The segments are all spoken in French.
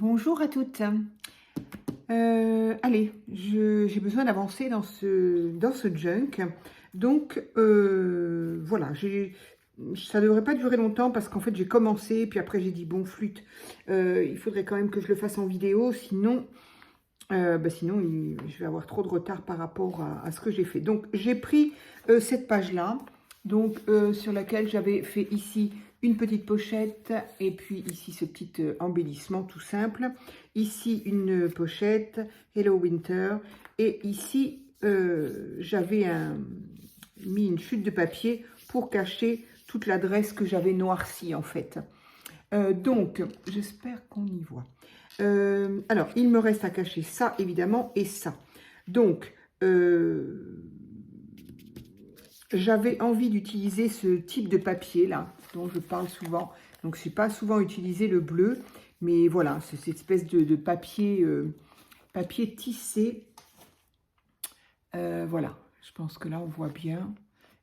Bonjour à toutes. Allez, j'ai besoin d'avancer dans ce junk. Donc, voilà, ça ne devrait pas durer longtemps parce qu'en fait, j'ai commencé, puis après, j'ai dit, bon, flûte, il faudrait quand même que je le fasse en vidéo, sinon, sinon je vais avoir trop de retard par rapport à ce que j'ai fait. Donc, j'ai pris cette page-là, donc sur laquelle j'avais fait ici une petite pochette et puis ici ce petit embellissement tout simple. Ici une pochette, Hello Winter, et ici j'avais mis une chute de papier pour cacher toute l'adresse que j'avais noircie en fait. Donc, j'espère qu'on y voit. Alors, il me reste à cacher ça, évidemment, et ça. Donc, j'avais envie d'utiliser ce type de papier, là, dont je parle souvent. Donc, je n'ai pas souvent utilisé le bleu, mais voilà, c'est cette espèce de papier, papier tissé. Voilà, je pense que là, on voit bien.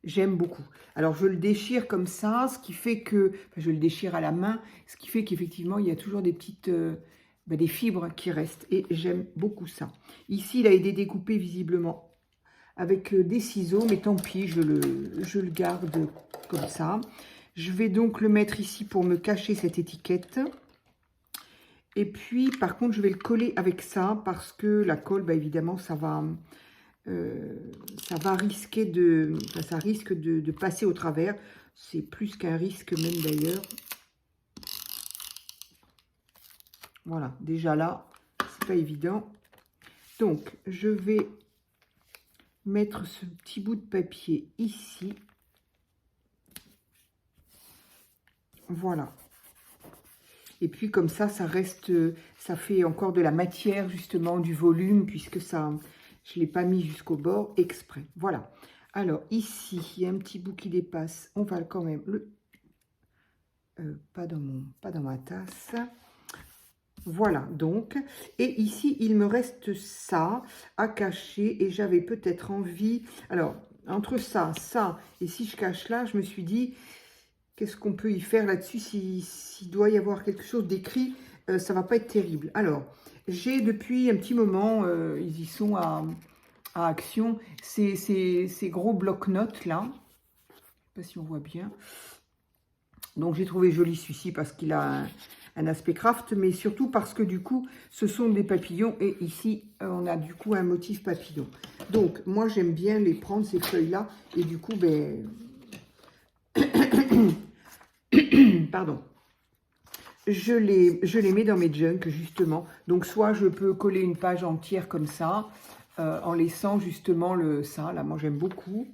J'aime beaucoup. Alors, je le déchire comme ça, ce qui fait que... Enfin, je le déchire à la main, ce qui fait qu'effectivement, il y a toujours des petites... des fibres qui restent. Et j'aime beaucoup ça. Ici, il a été découpé visiblement avec des ciseaux, mais tant pis, je le garde comme ça. Je vais donc le mettre ici pour me cacher cette étiquette. Et puis, par contre, je vais le coller avec ça, parce que la colle, évidemment, ça va risquer ça risque de passer au travers. C'est plus qu'un risque même d'ailleurs. Voilà, déjà là, c'est pas évident. Donc, je vais mettre ce petit bout de papier ici. Voilà. Et puis comme ça reste, ça fait encore de la matière justement, du volume, puisque ça... Je ne l'ai pas mis jusqu'au bord exprès. Voilà. Alors, ici, il y a un petit bout qui dépasse. On va quand même le... pas dans ma tasse. Voilà, donc. Et ici, il me reste ça à cacher. Et j'avais peut-être envie... Alors, entre ça, et si je cache là, je me suis dit... Qu'est-ce qu'on peut y faire là-dessus? S'il doit y avoir quelque chose d'écrit, ça va pas être terrible. Alors, j'ai depuis un petit moment, ils y sont à Action, ces gros bloc-notes là. Je sais pas si on voit bien. Donc, j'ai trouvé joli celui-ci parce qu'il a un aspect craft, mais surtout parce que du coup, ce sont des papillons. Et ici, on a du coup un motif papillon. Donc, moi, j'aime bien les prendre, ces feuilles-là. Et du coup, pardon. Je les mets dans mes junks, justement. Donc, soit je peux coller une page entière comme ça, en laissant justement ça. Là, moi, j'aime beaucoup.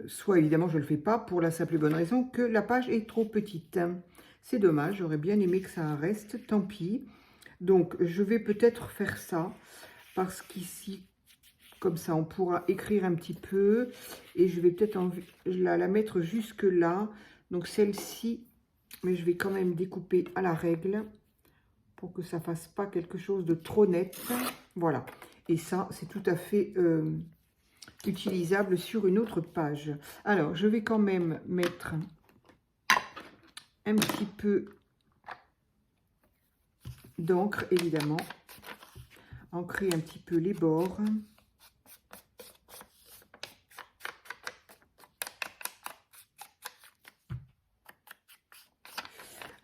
Soit, évidemment, je ne le fais pas pour la simple et bonne raison que la page est trop petite. C'est dommage, j'aurais bien aimé que ça reste, tant pis. Donc, je vais peut-être faire ça, parce qu'ici, comme ça, on pourra écrire un petit peu. Et je vais peut-être la mettre jusque là. Donc, celle-ci... Mais je vais quand même découper à la règle pour que ça ne fasse pas quelque chose de trop net. Voilà. Et ça, c'est tout à fait utilisable sur une autre page. Alors, je vais quand même mettre un petit peu d'encre, évidemment. Ancrer un petit peu les bords.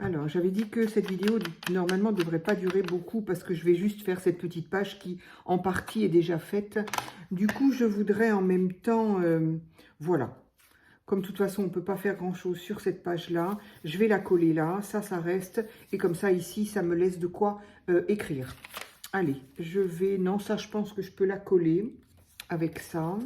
Alors, j'avais dit que cette vidéo, normalement, ne devrait pas durer beaucoup parce que je vais juste faire cette petite page qui, en partie, est déjà faite. Du coup, je voudrais en même temps, voilà. Comme de toute façon, on ne peut pas faire grand-chose sur cette page-là, je vais la coller là, ça reste. Et comme ça, ici, ça me laisse de quoi écrire. Allez, je vais... Non, ça, je pense que je peux la coller avec ça.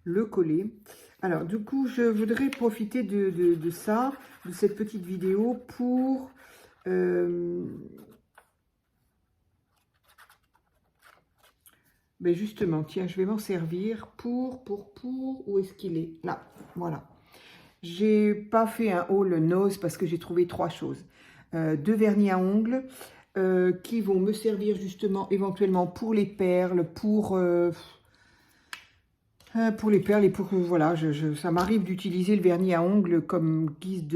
Le coller. Alors, du coup, je voudrais profiter de ça, de cette petite vidéo pour... justement, tiens, je vais m'en servir pour... Où est-ce qu'il est? Là, voilà. J'ai pas fait un haul nose parce que j'ai trouvé 3 choses. 2 vernis à ongles qui vont me servir justement éventuellement pour les perles, pour les perles et pour que, voilà, ça m'arrive d'utiliser le vernis à ongles comme guise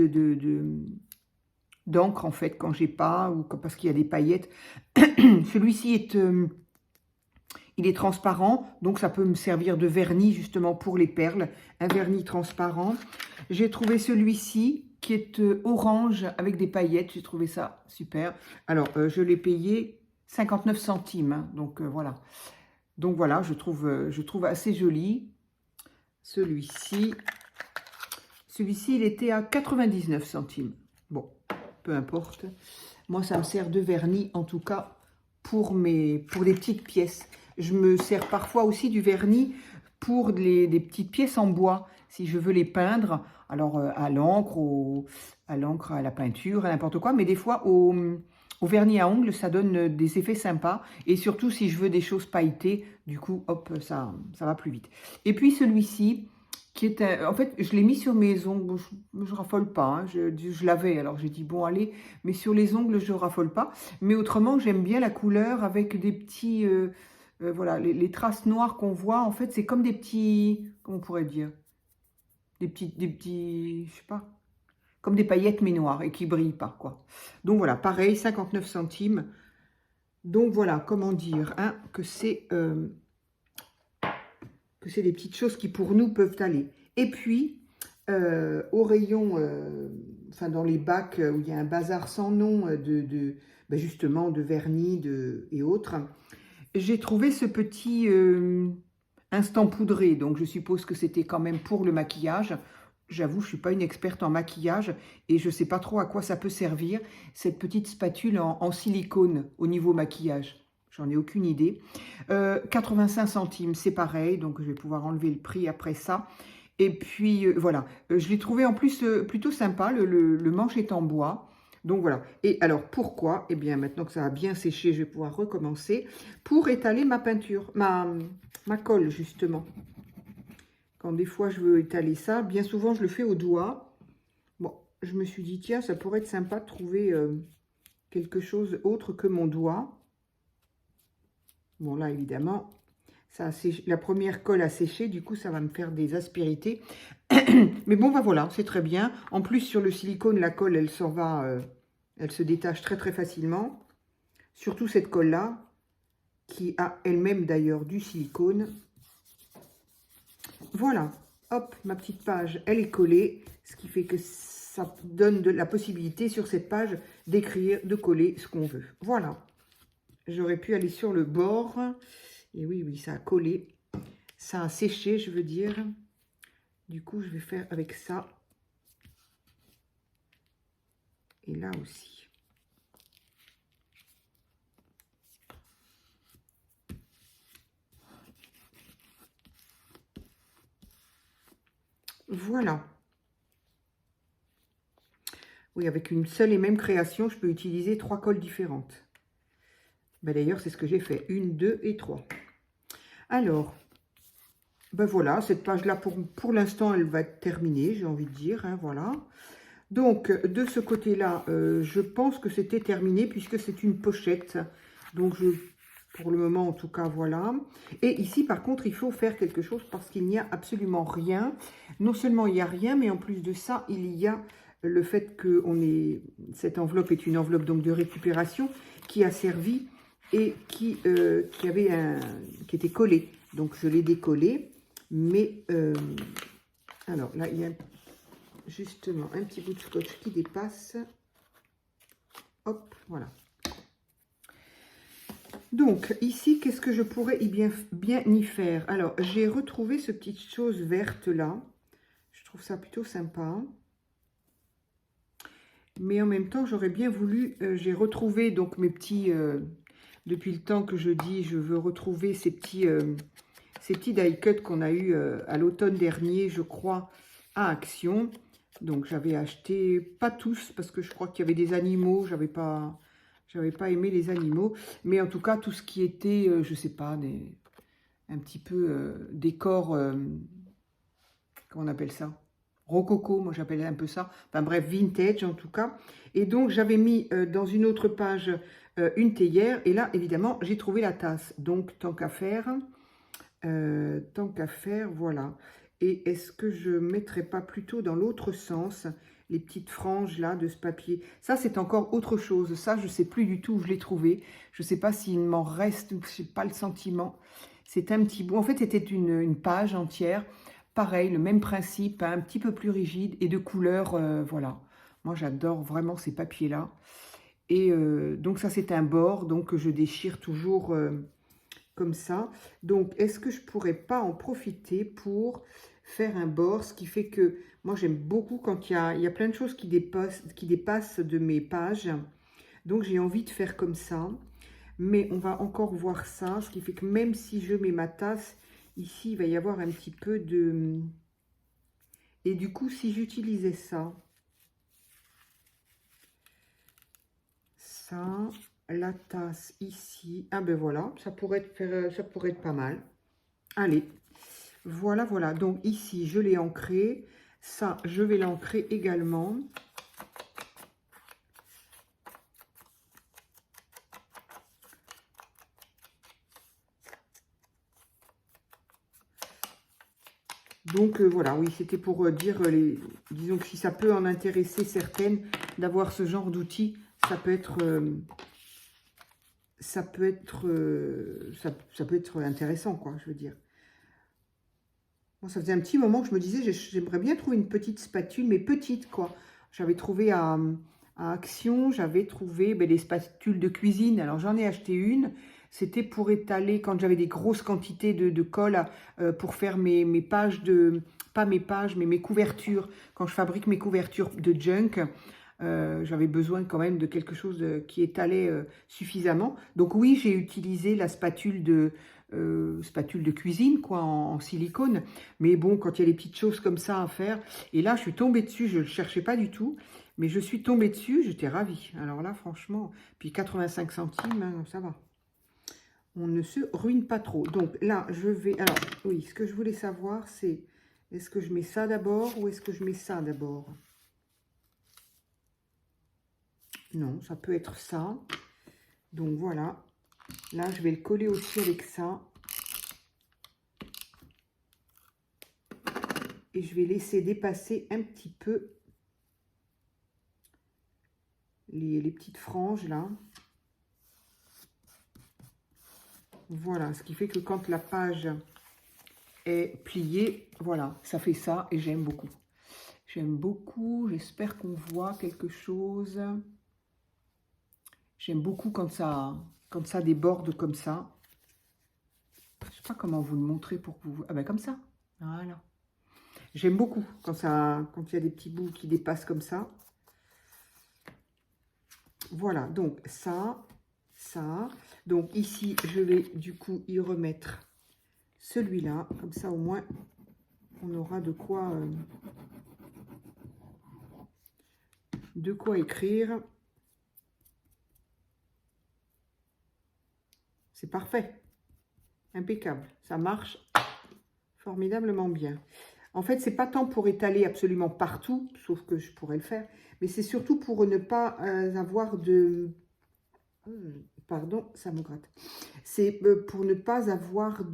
d'encre en fait quand j'ai pas, ou parce qu'il y a des paillettes. Celui-ci est... il est transparent, donc ça peut me servir de vernis justement pour les perles. Un vernis transparent. J'ai trouvé celui-ci qui est orange avec des paillettes. J'ai trouvé ça super. Alors, je l'ai payé 59 centimes. Hein, donc, voilà. Donc, voilà, je trouve assez joli. Celui-ci, il était à 99 centimes. Bon, peu importe. Moi, ça me sert de vernis, en tout cas, pour des petites pièces. Je me sers parfois aussi du vernis pour des petites pièces en bois, si je veux les peindre. Alors, à l'encre, à la peinture, à n'importe quoi. Mais des fois, au vernis à ongles, ça donne des effets sympas. Et surtout, si je veux des choses pailletées, du coup, hop, ça va plus vite. Et puis, celui-ci... en fait, je l'ai mis sur mes ongles, je raffole pas, hein, je l'avais, alors j'ai dit bon allez, mais sur les ongles je raffole pas, mais autrement j'aime bien la couleur avec des petits, voilà, les traces noires qu'on voit, en fait c'est comme des petits, comment on pourrait dire, des petits, je sais pas, comme des paillettes mais noires et qui brillent pas quoi. Donc voilà, pareil, 59 centimes, donc voilà, comment dire, hein, que c'est des petites choses qui pour nous peuvent aller. Et puis, au rayon, enfin dans les bacs où il y a un bazar sans nom ben justement de vernis et autres, j'ai trouvé ce petit instant poudré. Donc je suppose que c'était quand même pour le maquillage. J'avoue, je ne suis pas une experte en maquillage et je ne sais pas trop à quoi ça peut servir, cette petite spatule en silicone au niveau maquillage. J'en ai aucune idée. 85 centimes, c'est pareil, donc je vais pouvoir enlever le prix après ça. Et puis, voilà, je l'ai trouvé en plus plutôt sympa, le manche est en bois. Donc voilà. Et alors, pourquoi? Eh bien, maintenant que ça a bien séché, je vais pouvoir recommencer pour étaler ma peinture, ma colle, justement. Quand des fois, je veux étaler ça, bien souvent, je le fais au doigt. Bon, je me suis dit, tiens, ça pourrait être sympa de trouver quelque chose autre que mon doigt. Bon, là, évidemment, ça a séché, la première colle a séché, du coup, ça va me faire des aspérités. Mais bon, bah voilà, c'est très bien. En plus, sur le silicone, la colle, elle s'en va, elle se détache très, très facilement. Surtout cette colle-là, qui a elle-même, d'ailleurs, du silicone. Voilà, hop, ma petite page, elle est collée, ce qui fait que ça donne la possibilité, sur cette page, d'écrire, de coller ce qu'on veut. Voilà. J'aurais pu aller sur le bord. Et oui, oui, ça a collé. Ça a séché, je veux dire. Du coup, je vais faire avec ça. Et là aussi. Voilà. Oui, avec une seule et même création, je peux utiliser 3 colles différentes. Ben, d'ailleurs, c'est ce que j'ai fait. 1, 2 et 3. Alors, ben voilà, cette page-là, pour l'instant, elle va être terminée, j'ai envie de dire. Hein, voilà. Donc, de ce côté-là, je pense que c'était terminé puisque c'est une pochette. Donc, pour le moment, en tout cas, voilà. Et ici, par contre, il faut faire quelque chose parce qu'il n'y a absolument rien. Non seulement il n'y a rien, mais en plus de ça, il y a le fait que cette enveloppe est une enveloppe donc de récupération qui a servi et qui était collée. Donc, je l'ai décollée. Mais, alors là, il y a justement un petit bout de scotch qui dépasse. Hop, voilà. Donc, ici, qu'est-ce que je pourrais bien y faire? Alors, j'ai retrouvé ce petite chose verte là. Je trouve ça plutôt sympa. Mais en même temps, j'aurais bien voulu... j'ai retrouvé donc mes petits... depuis le temps que je dis, je veux retrouver ces petits die cut qu'on a eu à l'automne dernier, je crois, à Action. Donc, j'avais acheté, pas tous, parce que je crois qu'il y avait des animaux, j'avais pas aimé les animaux, mais en tout cas, tout ce qui était, je sais pas, un petit peu décor, comment on appelle ça? Rococo, moi j'appelais un peu ça, enfin bref, vintage en tout cas. Et donc, j'avais mis dans une autre page une théière, et là, évidemment, j'ai trouvé la tasse. Donc, tant qu'à faire, voilà. Et est-ce que je ne mettrais pas plutôt dans l'autre sens? les petites franges là de ce papier. Ça, c'est encore autre chose. Ça, je ne sais plus du tout où je l'ai trouvé. Je ne sais pas s'il m'en reste, je n'ai pas le sentiment. C'est un petit bout. En fait, c'était une page entière. Pareil, le même principe, hein, un petit peu plus rigide et de couleur, voilà. Moi, j'adore vraiment ces papiers-là. Et donc, ça, c'est un bord, donc que je déchire toujours comme ça. Donc, est-ce que je pourrais pas en profiter pour faire un bord, ce qui fait que moi, j'aime beaucoup quand il y a plein de choses qui dépassent de mes pages. Donc, j'ai envie de faire comme ça. Mais on va encore voir ça, ce qui fait que même si je mets ma tasse, ici, il va y avoir un petit peu de... Et du coup, si j'utilisais ça, la tasse ici, ah ben voilà, ça pourrait être pas mal. Allez, voilà, voilà. Donc ici, je l'ai ancré. Ça, je vais l'ancrer également. Donc voilà, oui, c'était pour dire, disons que si ça peut en intéresser certaines d'avoir ce genre d'outils, ça peut être intéressant, quoi, je veux dire. Bon, ça faisait un petit moment que je me disais, j'aimerais bien trouver une petite spatule, mais petite, quoi. J'avais trouvé à Action, j'avais trouvé des spatules de cuisine. Alors, j'en ai acheté une. C'était pour étaler, quand j'avais des grosses quantités de colle, pour faire mes pages de... Pas mes pages, mais mes couvertures. Quand je fabrique mes couvertures de junk, j'avais besoin quand même de quelque chose qui étalait suffisamment. Donc oui, j'ai utilisé la spatule de cuisine, quoi, en silicone. Mais bon, quand il y a des petites choses comme ça à faire, et là, je suis tombée dessus, je ne le cherchais pas du tout, mais je suis tombée dessus, j'étais ravie. Alors là, franchement, puis 85 centimes, hein, ça va. On ne se ruine pas trop. Donc là, je vais... Alors, oui, ce que je voulais savoir, c'est... Est-ce que je mets ça d'abord ou est-ce que je mets ça d'abord? Non, ça peut être ça. Donc voilà. Là, je vais le coller aussi avec ça. Et je vais laisser dépasser un petit peu les petites franges là. Voilà, ce qui fait que quand la page est pliée, voilà, ça fait ça et j'aime beaucoup. J'aime beaucoup, j'espère qu'on voit quelque chose. J'aime beaucoup quand ça déborde comme ça. Je ne sais pas comment vous le montrer pour que vous... Ah ben comme ça, voilà. J'aime beaucoup quand il y a des petits bouts qui dépassent comme ça. Voilà, donc ça. Donc ici, je vais du coup y remettre celui-là. Comme ça, au moins, on aura de quoi écrire. C'est parfait. Impeccable. Ça marche formidablement bien. En fait, c'est pas tant pour étaler absolument partout, sauf que je pourrais le faire, mais c'est surtout pour ne pas avoir de... Pardon, ça me gratte. C'est pour ne pas avoir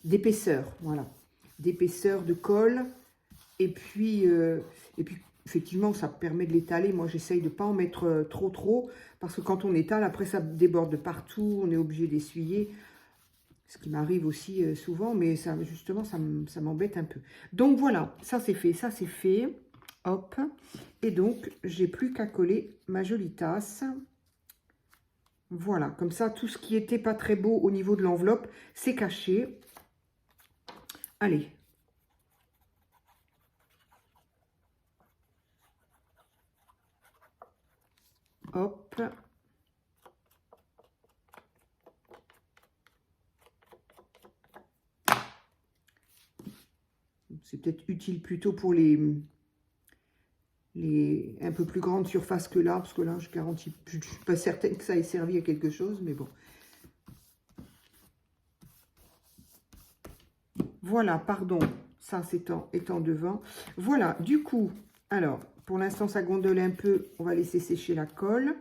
d'épaisseur, voilà. D'épaisseur de colle. Et puis, effectivement, ça permet de l'étaler. Moi, j'essaye de ne pas en mettre trop, parce que quand on étale, après, ça déborde de partout. On est obligé d'essuyer. Ce qui m'arrive aussi souvent, mais ça, justement, ça m'embête un peu. Donc voilà, ça c'est fait, ça c'est fait. Hop. Et donc, j'ai plus qu'à coller ma jolie tasse. Voilà, comme ça, tout ce qui était pas très beau au niveau de l'enveloppe, c'est caché. Allez. Hop. C'est peut-être utile plutôt pour les un peu plus grandes surfaces que là, parce que là, je garantis, je ne suis pas certaine que ça ait servi à quelque chose, mais bon. Voilà, pardon, ça c'est étant devant. Voilà, du coup, alors, pour l'instant, ça gondole un peu, on va laisser sécher la colle.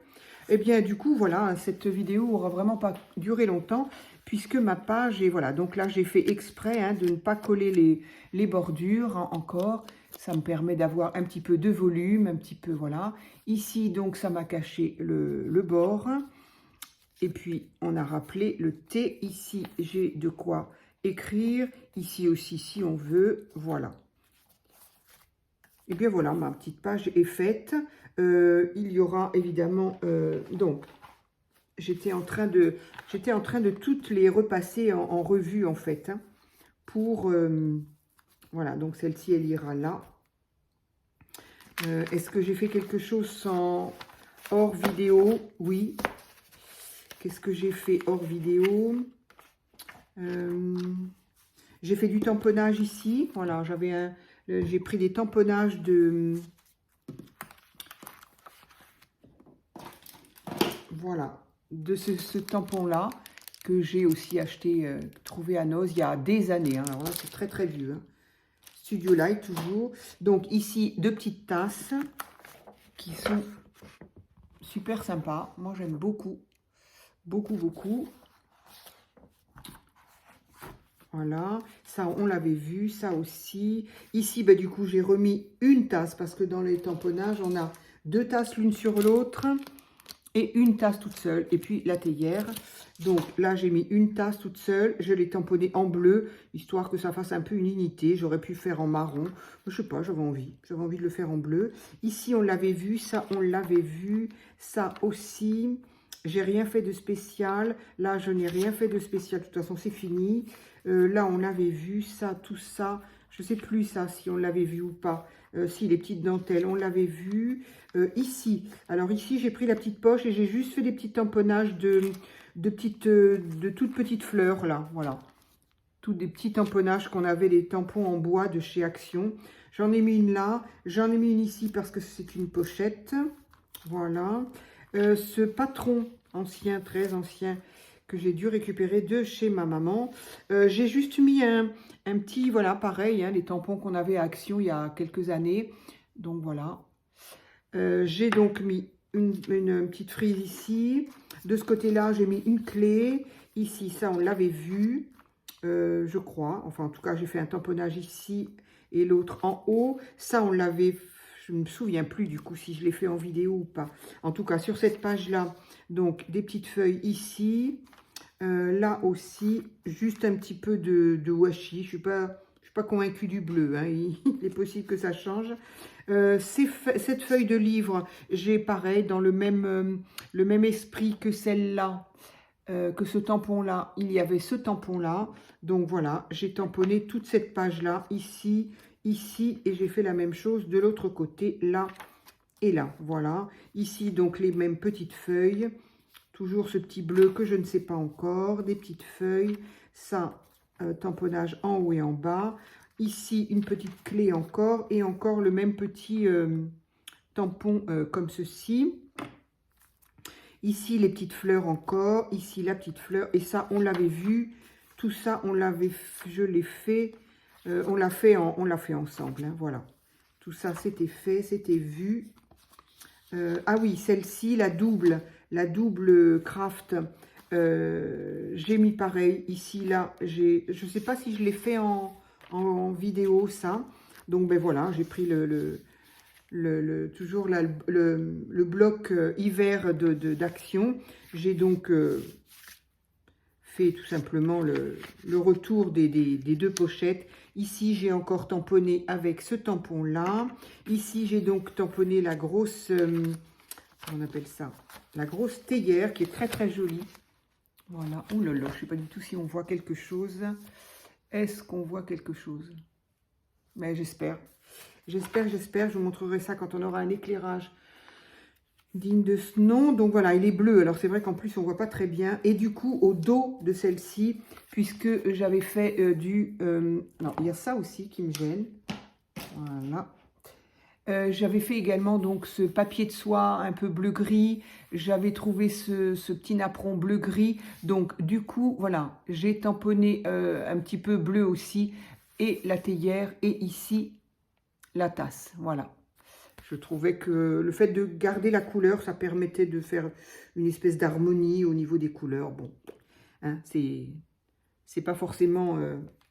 Et bien, du coup, voilà, cette vidéo aura vraiment pas duré longtemps, puisque ma page est, voilà, donc là, j'ai fait exprès de ne pas coller les bordures encore. Ça me permet d'avoir un petit peu de volume, un petit peu, voilà. Ici, donc, ça m'a caché le bord. Et puis, on a rappelé le T. Ici, j'ai de quoi écrire. Ici aussi, si on veut, voilà. Et bien voilà, ma petite page est faite. Il y aura évidemment, donc, j'étais en train de toutes les repasser en revue, en fait, hein, pour, voilà, donc celle-ci, elle ira là. Est-ce que j'ai fait quelque chose sans hors vidéo? Oui. Qu'est-ce que j'ai fait hors vidéo? J'ai fait du tamponnage ici. Voilà, j'ai pris des tamponnages de... Voilà, de ce tampon-là, que j'ai aussi acheté, trouvé à Noz il y a des années. Hein. Alors là, c'est très très vieux. Hein. Studio Light toujours. Donc ici, 2 petites tasses qui sont super sympas. Moi, j'aime beaucoup. Beaucoup, beaucoup. Voilà, ça on l'avait vu, ça aussi. Ici, bah, du coup, j'ai remis une tasse parce que dans les tamponnages, on a 2 tasses l'une sur l'autre et une tasse toute seule. Et puis la théière. Donc là, j'ai mis une tasse toute seule. Je l'ai tamponnée en bleu, histoire que ça fasse un peu une unité. J'aurais pu faire en marron. Je sais pas, j'avais envie. J'avais envie de le faire en bleu. Ici, on l'avait vu, ça, on l'avait vu. Ça aussi. J'ai rien fait de spécial. Là, je n'ai rien fait de spécial. De toute façon, c'est fini. Là, on avait vu ça, tout ça. Je ne sais plus ça, si on l'avait vu ou pas. Si, les petites dentelles, on l'avait vu. Ici, alors ici, j'ai pris la petite poche et j'ai juste fait des petits tamponnages de toutes petites fleurs, là. Voilà. Tous des petits tamponnages qu'on avait, des tampons en bois de chez Action. J'en ai mis une là. J'en ai mis une ici parce que c'est une pochette. Voilà. Ce patron ancien, très ancien, que j'ai dû récupérer de chez ma maman. J'ai juste mis un petit, voilà, pareil, hein, les tampons qu'on avait à Action il y a quelques années. Donc voilà. J'ai donc mis une petite frise ici. De ce côté-là, j'ai mis une clé. Ici, ça, on l'avait vu, je crois. Enfin, en tout cas, j'ai fait un tamponnage ici et l'autre en haut. Ça, on l'avait... Je ne me souviens plus du coup si je l'ai fait en vidéo ou pas. En tout cas, sur cette page-là, donc des petites feuilles ici. Là aussi, juste un petit peu de washi. Je ne suis pas convaincue du bleu. Hein. Il est possible que ça change. Cette feuille de livre, j'ai pareil, dans le même esprit que celle-là, que ce tampon-là. Il y avait ce tampon-là. Donc voilà, j'ai tamponné toute cette page-là, ici, ici. Et j'ai fait la même chose de l'autre côté, là et là. Voilà. Ici, donc, les mêmes petites feuilles. Toujours ce petit bleu que je ne sais pas encore. Des petites feuilles. Ça, tamponnage en haut et en bas. Ici, une petite clé encore. Et encore le même petit tampon comme ceci. Ici, les petites fleurs encore. Ici, la petite fleur. Et ça, on l'avait vu. Tout ça, je l'ai fait. On l'a fait ensemble. Hein, voilà. Tout ça, c'était fait, c'était vu. Ah oui, celle-ci, la double craft, j'ai mis pareil, ici, là, je ne sais pas si je l'ai fait en vidéo, ça. Donc, ben voilà, j'ai pris toujours là, le bloc hiver d'Action. J'ai donc fait tout simplement le retour des 2 pochettes. Ici, j'ai encore tamponné avec ce tampon-là. Ici, j'ai donc tamponné la grosse, comment on appelle ça? La grosse théière qui est très très jolie. Voilà. Ouh là là, je ne sais pas du tout si on voit quelque chose. Est-ce qu'on voit quelque chose? Mais j'espère. J'espère. Je vous montrerai ça quand on aura un éclairage digne de ce nom. Donc voilà, il est bleu. Alors c'est vrai qu'en plus on voit pas très bien. Et du coup au dos de celle-ci, puisque j'avais fait non, il y a ça aussi qui me gêne. Voilà. J'avais fait également donc ce papier de soie un peu bleu-gris. J'avais trouvé ce petit napperon bleu-gris. Donc du coup, voilà, j'ai tamponné un petit peu bleu aussi. Et la théière et ici la tasse. Voilà. Je trouvais que le fait de garder la couleur, ça permettait de faire une espèce d'harmonie au niveau des couleurs. Bon, hein, c'est pas forcément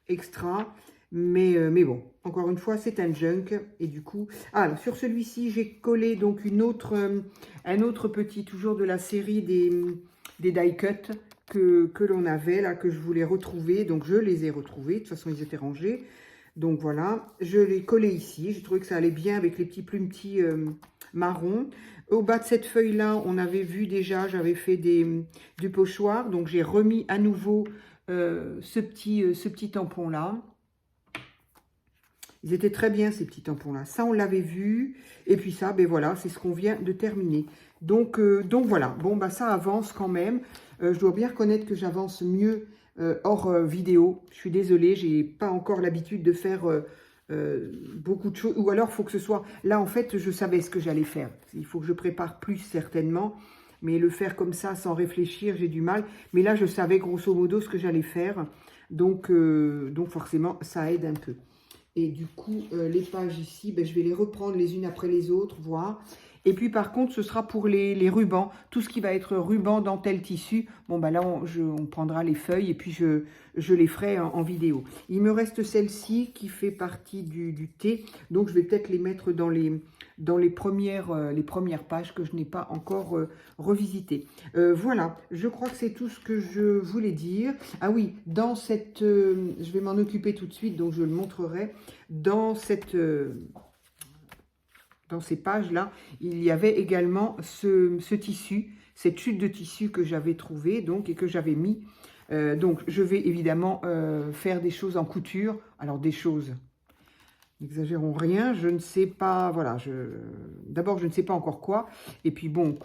extra. Mais bon, encore une fois, c'est un junk. Et du coup, alors sur celui-ci, j'ai collé donc un autre petit, toujours de la série des die cut que l'on avait, là, que je voulais retrouver. Donc, je les ai retrouvés. De toute façon, ils étaient rangés. Donc, voilà. Je l'ai collé ici. J'ai trouvé que ça allait bien avec les petits plumetis marron. Au bas de cette feuille-là, on avait vu déjà, j'avais fait du pochoir. Donc, j'ai remis à nouveau ce petit tampon-là. Ils étaient très bien, ces petits tampons-là. Ça, on l'avait vu. Et puis ça, ben voilà, c'est ce qu'on vient de terminer. Donc voilà. Bon, bah ça avance quand même. Je dois bien reconnaître que j'avance mieux hors vidéo. Je suis désolée, j'ai pas encore l'habitude de faire beaucoup de choses. Ou alors, il faut que ce soit... Là, en fait, je savais ce que j'allais faire. Il faut que je prépare plus, certainement. Mais le faire comme ça, sans réfléchir, j'ai du mal. Mais là, je savais grosso modo ce que j'allais faire. Donc forcément, ça aide un peu. Et du coup, les pages ici, ben, je vais les reprendre les unes après les autres, voir. Et puis, par contre, ce sera pour les rubans. Tout ce qui va être ruban, dentelle, tissu. Bon, ben là, on prendra les feuilles et puis je les ferai en vidéo. Il me reste celle-ci qui fait partie du thé. Donc, je vais peut-être les mettre dans les premières pages que je n'ai pas encore revisitées. Voilà, je crois que c'est tout ce que je voulais dire. Ah oui, dans cette... je vais m'en occuper tout de suite, donc je le montrerai. Dans ces pages-là, il y avait également ce tissu, cette chute de tissu que j'avais trouvé donc, et que j'avais mis. Donc, je vais évidemment faire des choses en couture. Alors, des choses... N'exagérons rien, je ne sais pas, voilà, d'abord je ne sais pas encore quoi, et puis bon,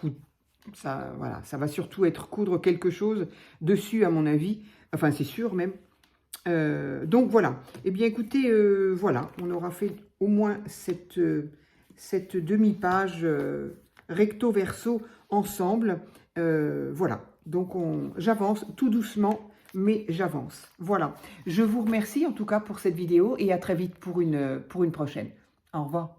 ça, voilà, ça va surtout être coudre quelque chose dessus à mon avis, enfin c'est sûr même. Donc voilà, eh bien écoutez, voilà, on aura fait au moins cette demi-page recto verso ensemble, voilà, donc j'avance tout doucement, mais j'avance. Voilà, je vous remercie en tout cas pour cette vidéo et à très vite pour une prochaine. Au revoir.